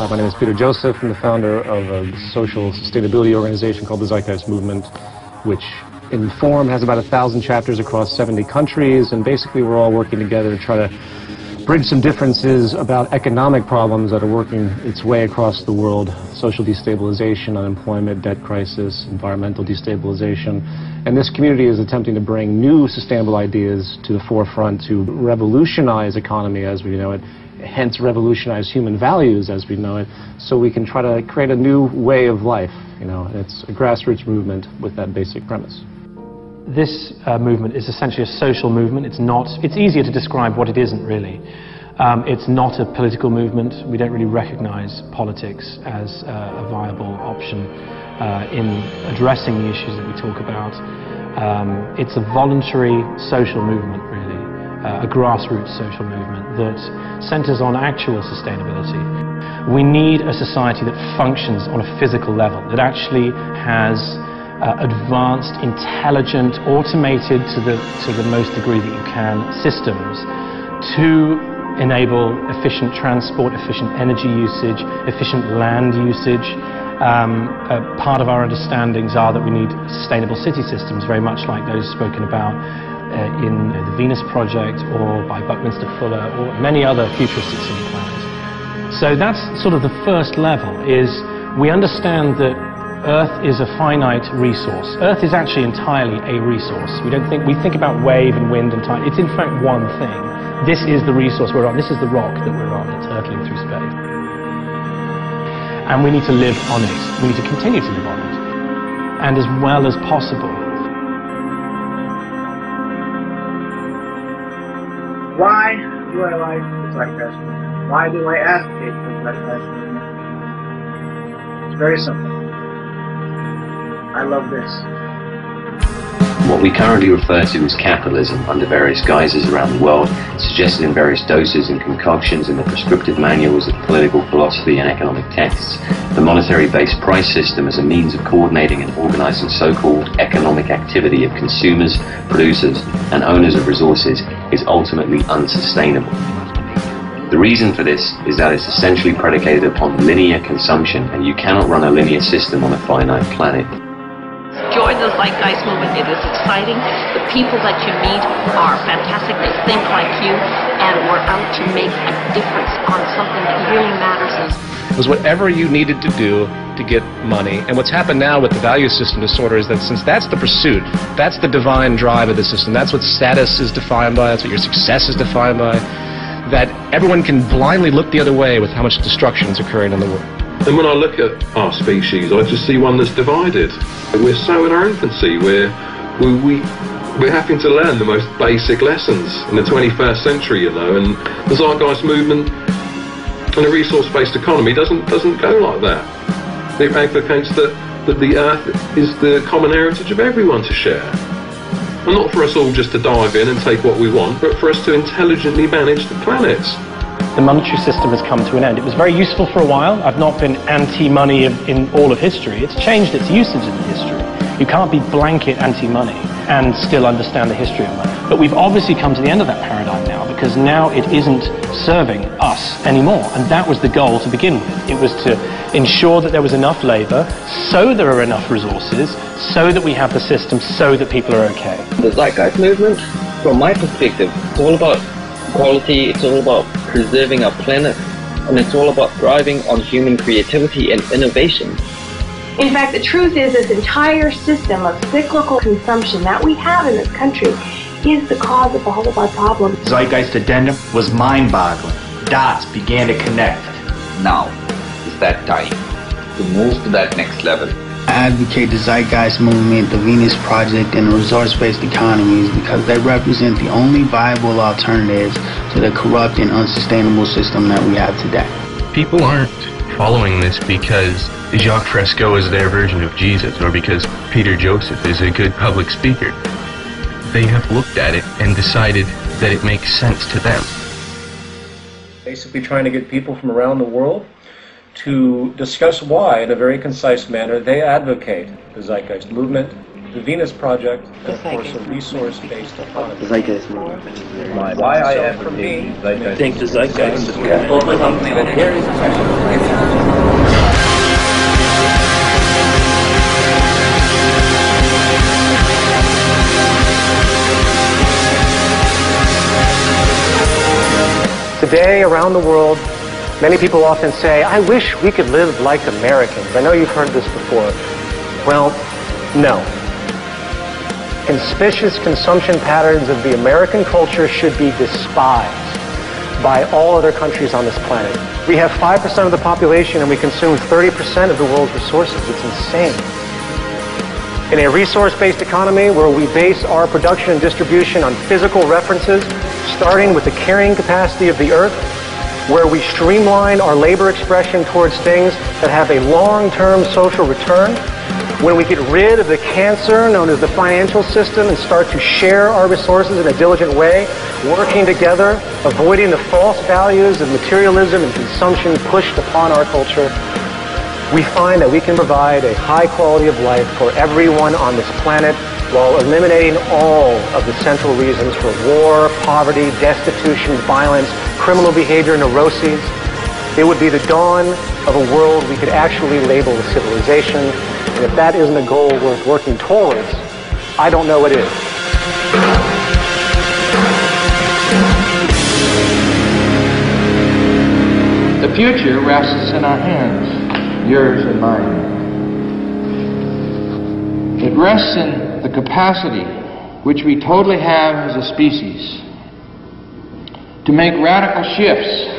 My name is Peter Joseph. I'm the founder of a social sustainability organization called the Zeitgeist Movement, which in form has about 1,000 chapters across 70 countries, and basically we're all working together to try to bridge some differences about economic problems that are working its way across the world: social destabilization, unemployment, debt crisis, environmental destabilization. And this community is attempting to bring new sustainable ideas to the forefront to revolutionize economy as we know it, hence revolutionize human values as we know it, so we can try to create a new way of life. It's a grassroots movement with that basic premise. This movement is essentially a social movement. It's easier to describe what it isn't really. It's not a political movement. We don't really recognize politics as a viable option in addressing the issues that we talk about. It's a voluntary social movement, really, a grassroots social movement that centers on actual sustainability. We need a society that functions on a physical level, that actually has advanced, intelligent, automated to the most degree that you can, systems to enable efficient transport, efficient energy usage, efficient land usage. Part of our understandings are that we need sustainable city systems, very much like those spoken about in the Venus Project or by Buckminster Fuller or many other futuristic city plans. So that's sort of the first level, is we understand that Earth is a finite resource. Earth is actually entirely a resource. We think about wave and wind and time. It's in fact one thing. This is the resource we're on. This is the rock that we're on. It's hurtling through space. And we need to live on it. We need to continue to live on it. And as well as possible. Why do I like the Zeitgeist Movement? Why do I advocate for the Zeitgeist Movement? It's very simple. I love this. What we currently refer to as capitalism, under various guises around the world, suggested in various doses and concoctions in the prescriptive manuals of political philosophy and economic texts, the monetary-based price system as a means of coordinating and organizing so-called economic activity of consumers, producers, and owners of resources is ultimately unsustainable. The reason for this is that it's essentially predicated upon linear consumption, and you cannot run a linear system on a finite planet. Join the Zeitgeist Movement. It is exciting. The people that you meet are fantastic. They think like you, and we're out to make a difference on something that really matters. It was whatever you needed to do to get money. And what's happened now with the value system disorder is that since that's the pursuit, that's the divine drive of the system, that's what status is defined by, that's what your success is defined by, that everyone can blindly look the other way with how much destruction is occurring in the world. And when I look at our species, I just see one that's divided. We're so in our infancy, we're having to learn the most basic lessons in the 21st century, and the Zeitgeist Movement and a resource-based economy doesn't go like that. It advocates that the Earth is the common heritage of everyone to share. And not for us all just to dive in and take what we want, but for us to intelligently manage the planet. The monetary system has come to an end. It was very useful for a while. I've not been anti-money in all of history. It's changed its usage in history. You can't be blanket anti-money and still understand the history of money. But we've obviously come to the end of that paradigm now, because now it isn't serving us anymore. And that was the goal to begin with. It was to ensure that there was enough labor, so there are enough resources, so that we have the system, so that people are okay. The Zeitgeist Movement, from my perspective, it's all about quality, it's all about preserving our planet, and it's all about thriving on human creativity and innovation. In fact, the truth is this entire system of cyclical consumption that we have in this country is the cause of all of our problems. Zeitgeist Addendum was mind-boggling. Dots began to connect. Now is that time to move to that next level. I advocate the Zeitgeist Movement, the Venus Project, and the resource-based economies because they represent the only viable alternatives to the corrupt and unsustainable system that we have today. People aren't following this because Jacques Fresco is their version of Jesus or because Peter Joseph is a good public speaker. They have looked at it and decided that it makes sense to them. Basically trying to get people from around the world to discuss why, in a very concise manner, they advocate the Zeitgeist Movement, the Venus Project, and of course a resource-based economy. The Zeitgeist Movement. Why I advocate the Zeitgeist. I think the Zeitgeist is Today, around the world, many people often say, I wish we could live like Americans. I know you've heard this before. Well, no. Conspicuous consumption patterns of the American culture should be despised by all other countries on this planet. We have 5% of the population and we consume 30% of the world's resources. It's insane. In a resource-based economy where we base our production and distribution on physical references, starting with the carrying capacity of the earth, where we streamline our labor expression towards things that have a long-term social return, when we get rid of the cancer known as the financial system and start to share our resources in a diligent way, working together, avoiding the false values of materialism and consumption pushed upon our culture, we find that we can provide a high quality of life for everyone on this planet while eliminating all of the central reasons for war, poverty, destitution, violence, criminal behavior, neuroses. It would be the dawn of a world we could actually label a civilization. And if that isn't a goal worth working towards, I don't know what is. The future rests in our hands, yours and mine. It rests in the capacity which we totally have as a species to make radical shifts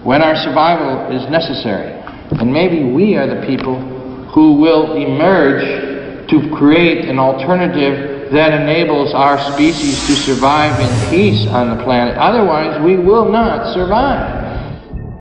when our survival is necessary. And maybe we are the people who will emerge to create an alternative that enables our species to survive in peace on the planet. Otherwise, we will not survive.